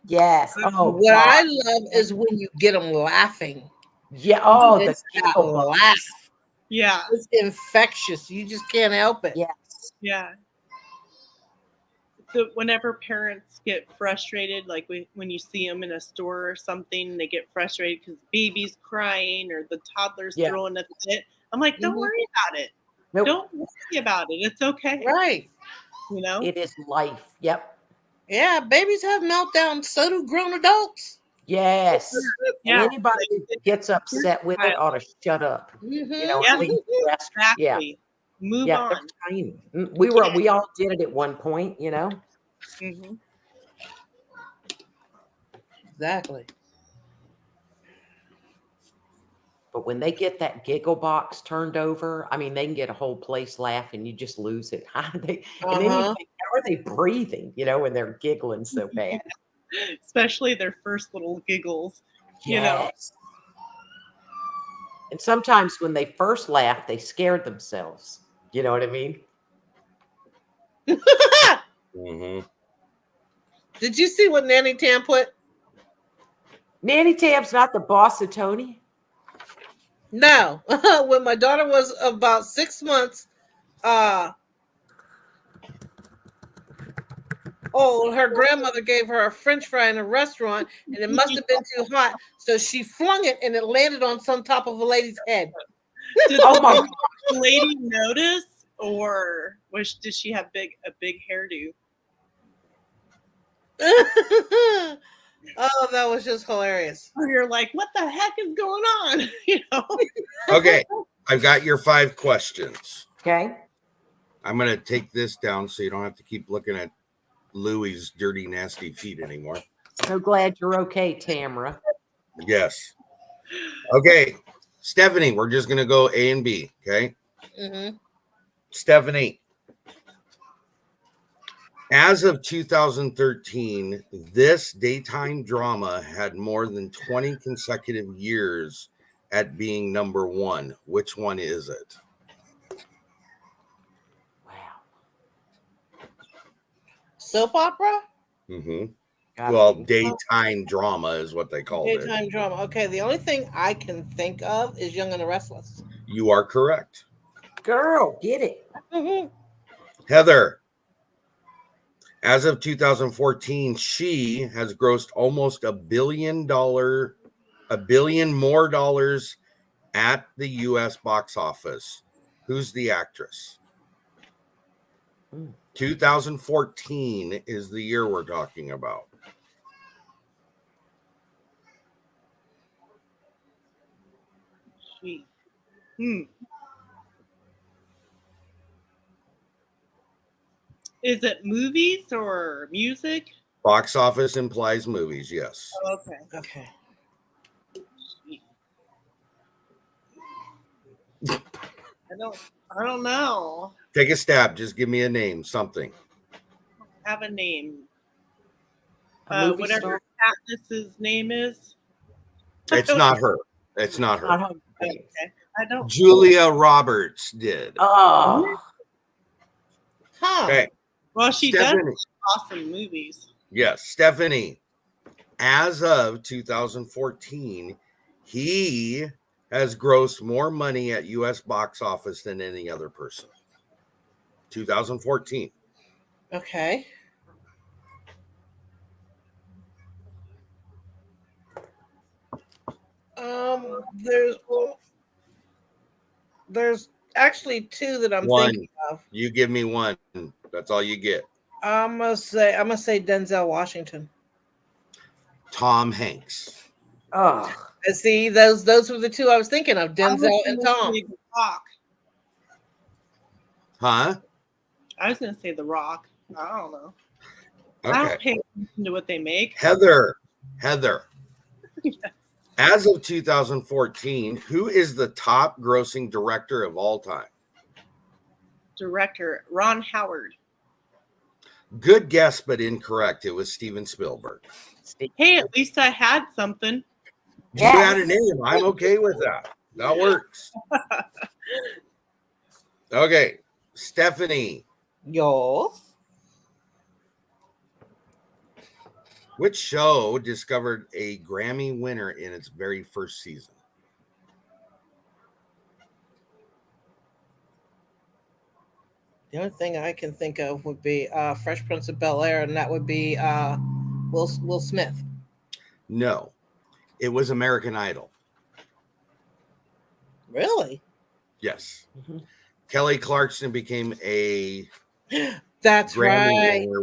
Yes. Oh, what God. I love is when you get them laughing. Yeah. Oh, the laugh. Yeah. It's infectious. You just can't help it. Yes. Yeah. So whenever parents get frustrated, like when you see them in a store or something, they get frustrated because baby's crying or the toddler's throwing a fit. I'm like, don't worry about it. Nope. Don't worry about it. It's okay. Right. It is life. Yep. Yeah, babies have meltdowns. So do grown adults. Yes. Yeah. And anybody who gets upset with it ought to shut up. Exactly. Yeah. Move on. We all did it at one point, Mm-hmm. Exactly. But when they get that giggle box turned over, I mean, they can get a whole place laughing. You just lose it. And then you think, how are they breathing, when they're giggling so bad? Especially their first little giggles, Yes. And sometimes when they first laughed, they scared themselves. You know what I mean? Mm-hmm. Did you see what Nanny Tam put? Nanny Tam's not the boss of Tony? No. When my daughter was about 6 months, her grandmother gave her a French fry in a restaurant, and it must have been too hot, so she flung it, and it landed on some top of a lady's head. Did the lady notice, or did she have a big hairdo? Oh, that was just hilarious. You're like, what the heck is going on? Okay, I've got your 5 questions. Okay. I'm going to take this down so you don't have to keep looking at Louie's dirty, nasty feet anymore. So glad you're okay, Tamara. Yes. Okay, Stephanie, we're just going to go A and B, okay? Mm-hmm. Stephanie, as of 2013, this daytime drama had more than 20 consecutive years at being number 1. Which one is it? Wow. Soap opera? Mm-hmm. Well, daytime drama is what they called it. Daytime drama. Okay, the only thing I can think of is Young and the Restless. You are correct. Girl, get it. Mm-hmm. Heather, as of 2014, she has grossed almost $1 billion more dollars at the U.S. box office. Who's the actress? 2014 is the year we're talking about. Is it movies or music? Box office implies movies, yes. Oh, okay. I don't know. Take a stab. Just give me a name, something. Have a name. star? Whatever Katniss's name is. It's not her. It's not her. Okay. I don't. Julia Roberts did. Oh. Huh. Okay. Well, she does awesome movies. Yes, Stephanie. As of 2014, he has grossed more money at U.S. box office than any other person. 2014. Okay. There's actually 2 that I'm thinking of. You give me one. That's all you get. I'm gonna say Denzel Washington. Tom Hanks. Oh. See, those were the 2 I was thinking of, Denzel and Tom. The Rock. Huh? I was gonna say The Rock. I don't know. Okay. I don't pay attention to what they make. Heather. Yes. As of 2014, who is the top grossing director of all time? Director Ron Howard. Good guess, but incorrect. It was Steven Spielberg. Hey, at least I had something. You had a name. I'm okay with that. That works. Okay, Stephanie. Yes. Which show discovered a Grammy winner in its very first season? The only thing I can think of would be Fresh Prince of Bel-Air, and that would be Will Smith. No, it was American Idol. Really? Yes. Kelly Clarkson became a That's Grammy right. winner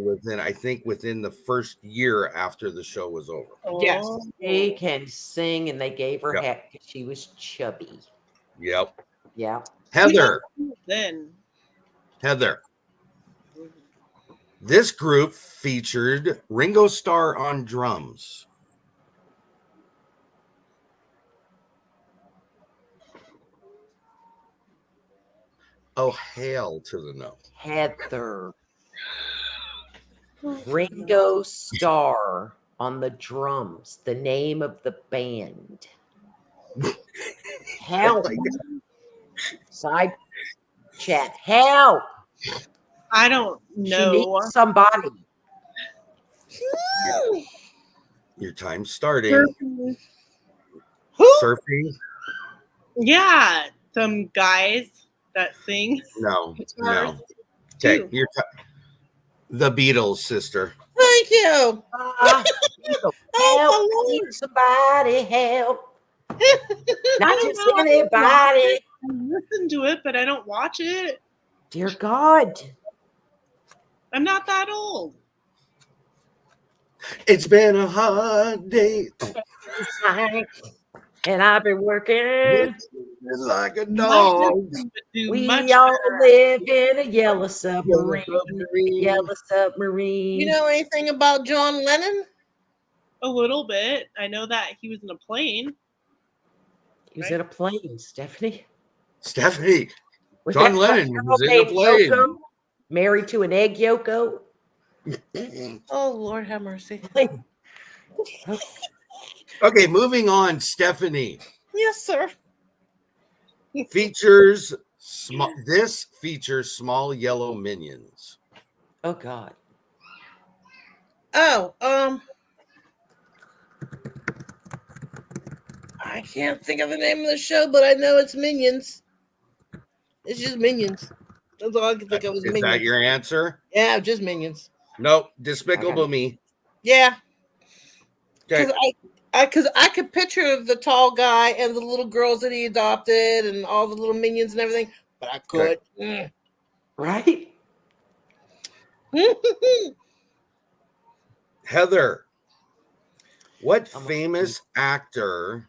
within the first year after the show was over. Yes. She can sing, and they gave her Yep. heck because she was chubby. Yep. Yeah. Heather. Then. Heather. This group featured Ringo Starr on drums. Oh, hail to the no. Heather. Ringo Starr on the drums. The name of the band. Help. Side chat. Help. I don't She know. needs somebody. Your time's starting. Surfing. Surfing? Yeah, some guys that sing. No. Guitars. No. Okay. Too. The Beatles, sister. Thank you. Help. Oh, Need somebody. Help. Not I just don't know. anybody. I listen to it, but I don't watch it. Dear God. I'm not that old. It's been a hard day. And I've been working. Like a dog. We all live in a yellow submarine. Yellow submarine. You know anything about John Lennon? A little bit. I know that he was in a plane. He was in a plane, Stephanie. Stephanie. Was John that Lennon girl was in a named plane. Yoko, married to an egg Yoko? Oh, Lord have mercy. Okay, moving on. Stephanie. Yes, sir. Features this features small yellow minions. Oh God. Oh, I can't think of the name of the show, but I know it's Minions. It's just Minions. That's all I can think of is Is Minions. that your answer? Yeah, just Minions. Nope. Despicable Me. Yeah. Okay. Because I could picture the tall guy and the little girls that he adopted and all the little minions and everything, but I could. Right? Heather. What famous actor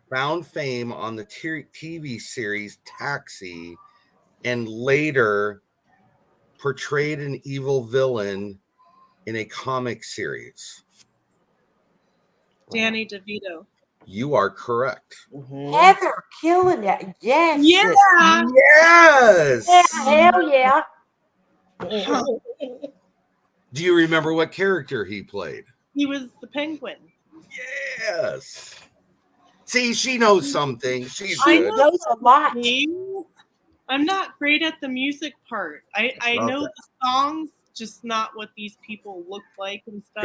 found fame on the TV series Taxi and later portrayed an evil villain in a comic series? Danny DeVito. You are correct. Heather killing that. Yes. Yeah. Yes. Yeah, hell yeah. Do you remember what character he played? He was the penguin. Yes. See, she knows something. She's She good. knows a lot. I'm not great at the music part. I know the songs, just not what these people look like and stuff.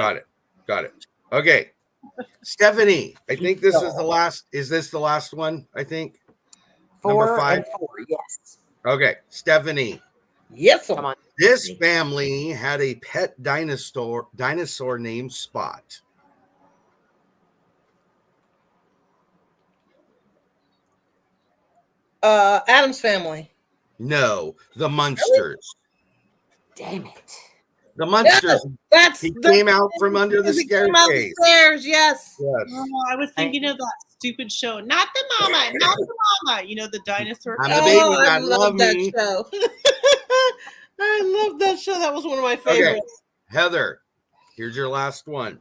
Got it. Okay. Stephanie, I think this is the last. Is this the last one? I think. 4 Number 5. and 4, yes. Okay. Stephanie. Yes. Come on. This family had a pet dinosaur named Spot. Adam's Family. No, the Munsters. Damn it. The Munsters. He came out from under the staircase. Yes. Oh, I was thinking of that stupid show. Not the mama, not the mama. You know, the dinosaur. I'm the baby that I love that me. show. I love that show. That was one of my favorites. Okay. Heather, here's your last one.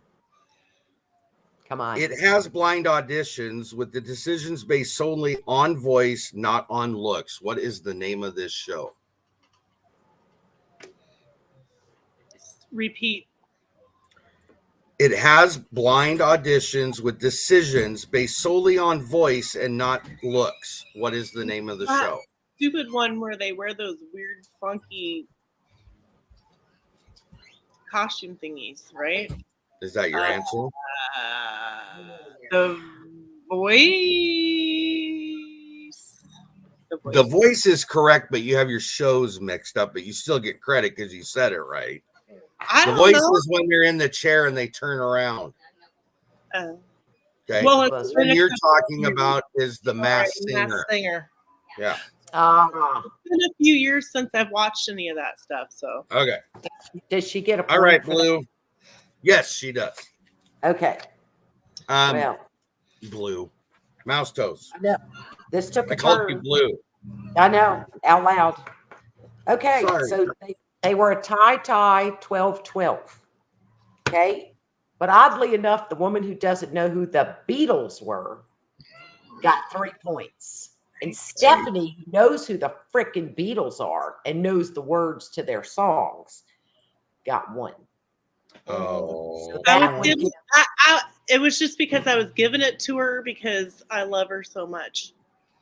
Come on. It has blind auditions with the decisions based solely on voice, not on looks. What is the name of this show? Repeat. It has blind auditions with decisions based solely on voice and not looks. What is the name of the show? Stupid one where they wear those weird, funky costume thingies, right? Is that your answer? The voice. The voice is correct, but you have your shows mixed up, but you still get credit because you said it right. The voice is when they're in the chair and they turn around. Okay. Well, what you're talking about is the Masked Singer. Yeah. It's been a few years since I've watched any of that stuff. So okay. Does she get a point? All right, Blue? Yes, she does. Okay. Well, Blue. Mouse toes. No, this took a I called turn. you Blue. I know, out loud. Okay, Sorry. so they were a tie 12-12. Okay. But oddly enough, the woman who doesn't know who the Beatles were got 3 points. And Stephanie, who knows who the freaking Beatles are and knows the words to their songs, got 1. Oh. So it was just because I was giving it to her because I love her so much.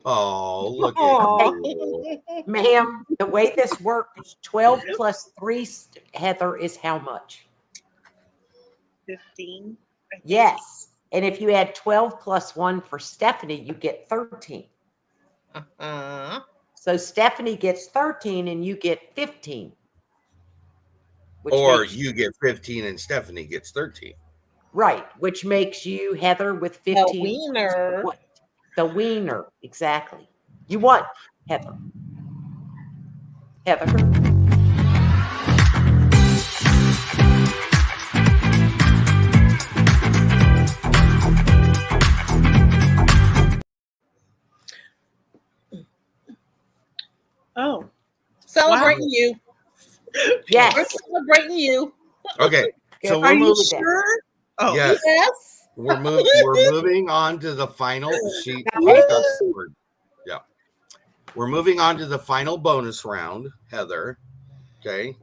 Oh, look at you. Ma'am, the way this works, 12 plus 3, Heather, is how much? 15. Yes. And if you add 12 plus 1 for Stephanie, you get 13. So Stephanie gets 13 and you get 15. Or you get 15 and Stephanie gets 13. Right, which makes you, Heather, with 15. The wiener. The wiener, exactly. You won, Heather. Heather. Oh. Celebrating you. Yes. We're celebrating you. Okay. So Are we're you moving. sure? Oh. Yes. Yes. We're moving on to the final sheet. Yeah. We're moving on to the final bonus round, Heather. Okay.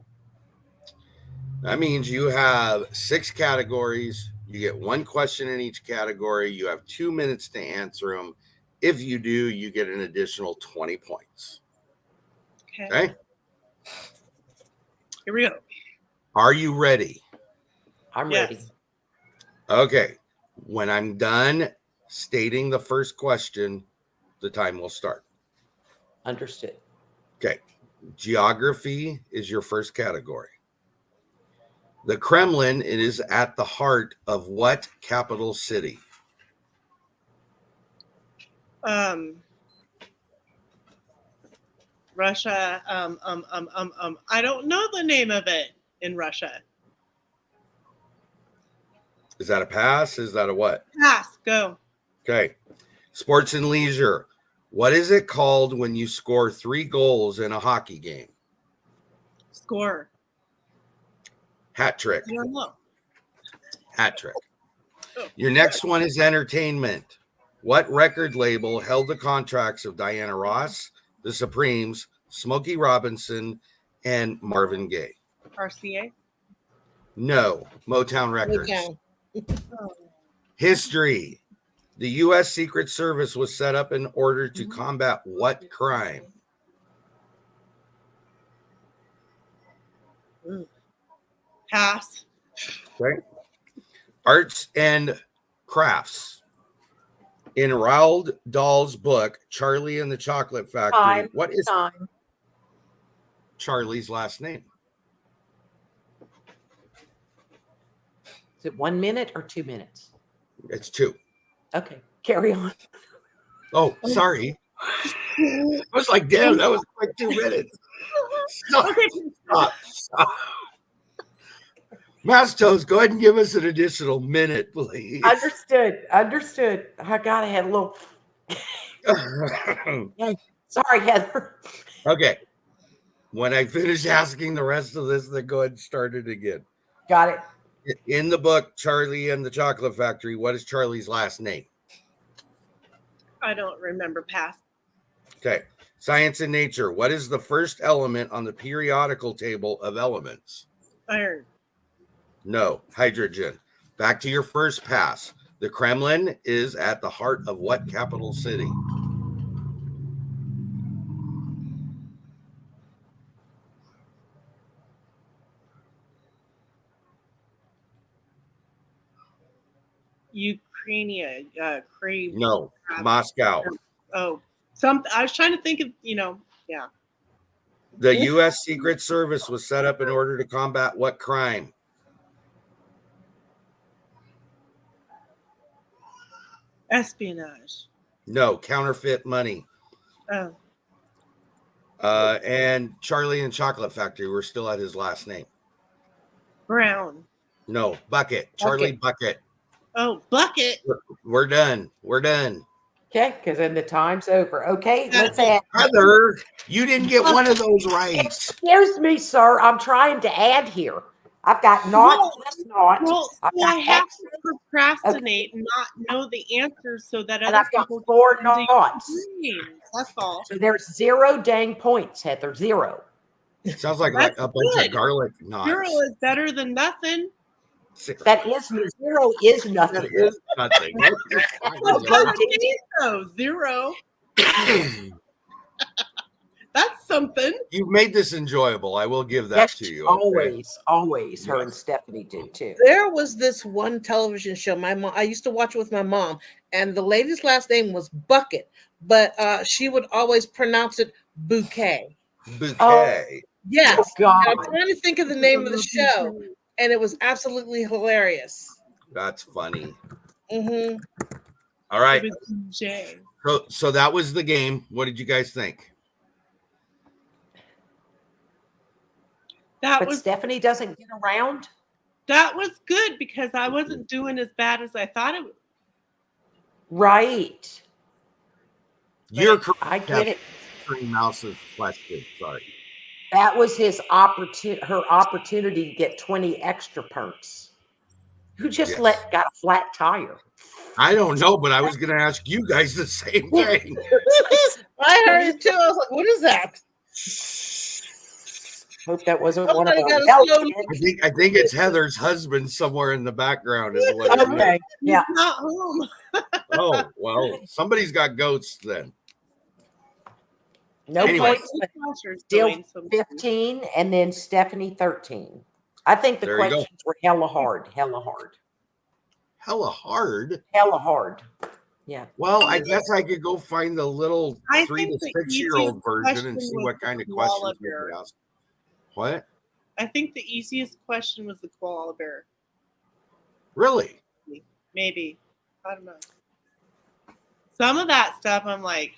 That means you have 6 categories. You get 1 question in each category. You have 2 minutes to answer them. If you do, you get an additional 20 points. Okay. Here we go. Are you ready? I'm ready. Okay. When I'm done stating the first question, the time will start. Understood. Okay. Geography is your first category. The Kremlin, it is at the heart of what capital city? Russia. I don't know the name of it in Russia. Is that a pass? Is that a what? Pass. Go. Okay. Sports and leisure. What is it called when you score 3 goals in a hockey game? Score. Hat trick. I don't know. Hat trick. Oh. Your next one is entertainment. What record label held the contracts of Diana Ross, the Supremes, Smokey Robinson, and Marvin Gaye? RCA. No. Motown Records. Okay. History. The U.S. Secret Service was set up in order to combat what crime? Pass. Okay. Arts and crafts. In Roald Dahl's book, Charlie and the Chocolate Factory, what is Charlie's last name? Is it 1 minute or 2 minutes? It's 2. Okay, carry on. Oh, sorry. I was like, damn, that was like 2 minutes. Stop. Mastos, go ahead and give us an additional minute, please. Understood. I gotta have a little. Sorry, Heather. Okay. When I finish asking the rest of this, then go ahead and start it again. Got it. In the book, Charlie and the Chocolate Factory, what is Charlie's last name? I don't remember past. Okay. Science and Nature. What is the first element on the periodical table of elements? Iron. No, hydrogen. Back to your first pass. The Kremlin is at the heart of what capital city? Ukraine. Crave. No, Moscow. Oh, something. I was trying to think of, yeah. The U.S. Secret Service was set up in order to combat what crime? Espionage. No, counterfeit money. Oh. And Charlie and Chocolate Factory, we're still at his last name. Brown. No, Bucket. Charlie Bucket. Oh, Bucket. We're done. We're done. Okay, because then the time's over. Okay, let's add. Heather, you didn't get one of those right. Excuse me, sir. I'm trying to add here. I've got not, not. Well, I've so I got have X, to procrastinate and not know the answers so that and other I've got people 4 can do knots. names. That's all. So there's 0 dang points, Heather. 0. Sounds like That's a bunch good. of garlic knots. 0 is better than nothing. That is 0 is nothing. That is nothing. So 0. That's something. You've made this enjoyable. I will give that Yes, to you. Okay? always. Her and Stephanie do too. There was this one television show I used to watch with my mom, and the lady's last name was Bucket, but she would always pronounce it Bouquet. Bouquet. Yes. Oh, God. I'm trying to think of the name of the show, and it was absolutely hilarious. That's funny. Mm-hmm. All right. J. So that was the game. What did you guys think? But Stephanie doesn't get around. That was good because I wasn't doing as bad as I thought it would. Right. You're correct. I get it. Mouse's question. Sorry. That was her opportunity to get 20 extra points. Who just got a flat tire? I don't know, but I was going to ask you guys the same thing. I heard it too. I was like, what is that? Hope that wasn't one of Somebody our got a help slow- kids. I think it's Heather's husband somewhere in the background. Is what it is. Okay. Yeah. He's not home. Oh, well, somebody's got goats then. No Anyway. points, but still 15, and then Stephanie 13. I think the There you go. questions were hella hard. Hella hard. Hella hard. Hella hard. Yeah. Well, I guess I could go find the little I 3 to think the 6-year-old easiest version and question see was what the kind of koala questions we bear. could ask. What? I think the easiest question was the koala bear. Really? Maybe. I don't know. Some of that stuff, I'm like,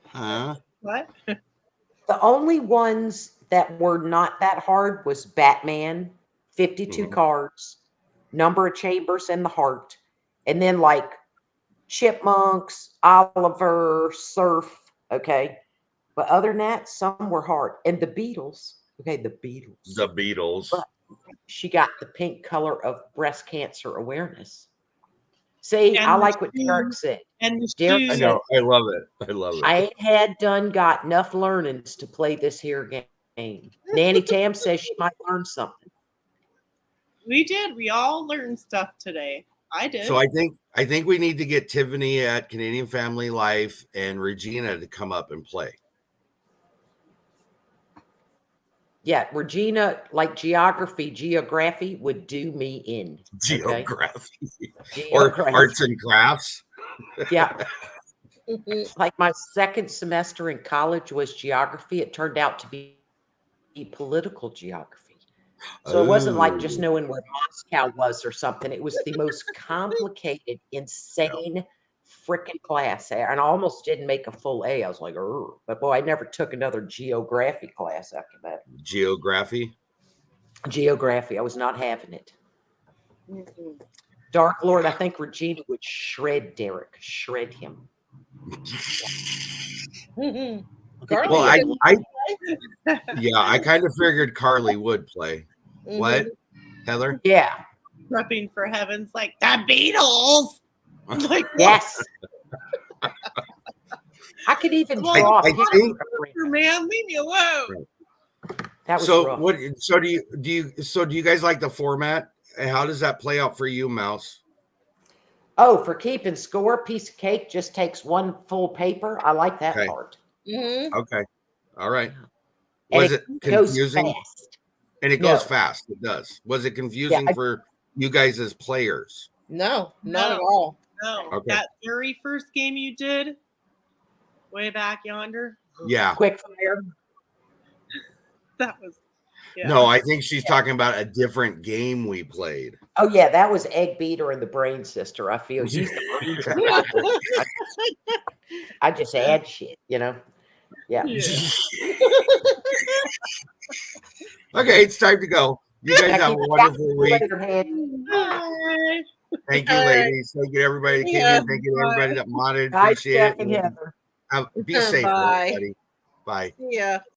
Huh? what? The only ones that were not that hard was Batman, 52 cards, number of chambers and the heart, and then like Chipmunks, Oliver, Surf. Okay. But other than that, some were hard. And the Beatles. Okay. The Beatles. The Beatles. But she got the pink color of breast cancer awareness. See, And I the like what shoes. Derek said. And the Derek shoes. I know. I love it. I love it. I ain't got enough learnings to play this here game. Nanny Tam says she might learn something. We did. We all learned stuff today. I did. So I think we need to get Tiffany at Canadian Family Life and Regina to come up and play. Yeah, Regina, like geography would do me in. Okay? Geography. Or Geography. arts and crafts. Yeah. Like my second semester in college was geography. It turned out to be political geography. So it wasn't like just knowing where Moscow was or something. It was the most complicated, insane freaking class. And I almost didn't make a full A. I was like, oh, but boy, I never took another geography class after that. Geography. Geography. I was not having it. Dark Lord, I think Regina would shred Derek, shred him. Well, I kind of figured Carly would play. What? Heather? Yeah. Prepping for heavens like the Beatles. Like, Yes. I could even Well, draw. I a picture think- of it. man, leave me alone. That was So rough. what? So do you guys like the format? And how does that play out for you, Mouse? Oh, for keeping score, piece of cake just takes one full paper. I like that Okay. part. Mm-hmm. Okay, all right. And Was it goes confusing? fast. And it No. goes fast. It does. Was it confusing for you guys as players? No, not at No. all. No, Okay. that very first game you did, way back yonder, Yeah. Quick fire. that was. Yeah. No, I think she's talking about a different game we played. Oh yeah, that was Egg Beater and the Brain Sister. I feel he's the brains of the I just add shit, you know. Yeah. Okay, it's time to go. You guys have a wonderful week. Bye. Thank you, ladies. Thank you, everybody that came Yeah. in. Thank you, to everybody that modded. Bye, Appreciate Steph and it. Heather. Be safe, Bye. everybody. Bye. Yeah.